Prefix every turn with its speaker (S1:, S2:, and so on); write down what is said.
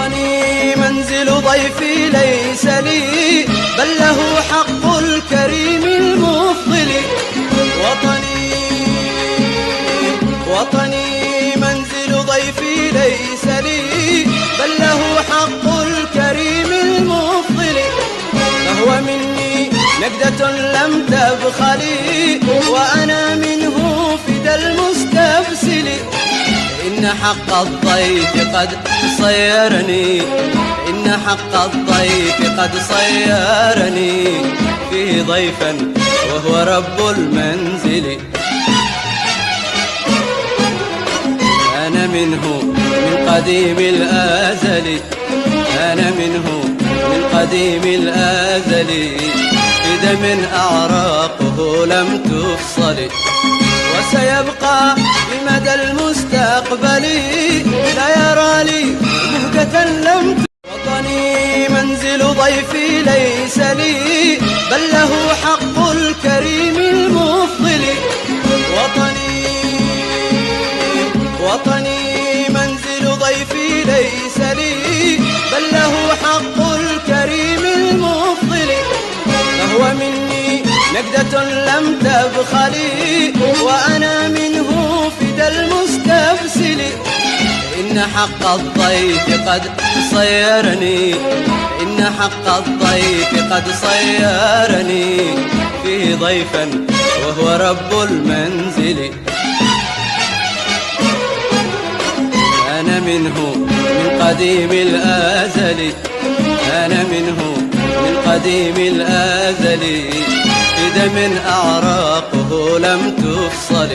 S1: وطني منزل ضيفي ليس لي، بل له حق الكريم المفضل. وطني منزل ضيفي ليس لي، بل له حق الكريم المفضل. فهو مني نجدة لم تبخلي، وأنا منه فدى المستبسل. إن حق الضيف قد صيرني، إن حق الضيف قد صيرني فيه ضيفا وهو رب المنزل. أنا منه من قديم الأزل، أنا منه من قديم الأزل، في دم أعراقه لم تفصل. وسيبقى لمدى المستقبل، لا يرى لي مهجة لم وطني منزل ضيفي ليس لي، بل له حق الكريم المفضل. وطني منزل ضيفي ليس لي، بل له حق الكريم المفضل. فهو مني نجدة لم تبخلي، وأنا منه فدى المستبسل. إن حق الضيف قد صيرني، إن حق الضيف قد صيرني فيه ضيفا وهو رب المنزل. أنا منه من قديم الأزل، أنا منه من قديم الأزل، في دم أعراقه لم تفصل.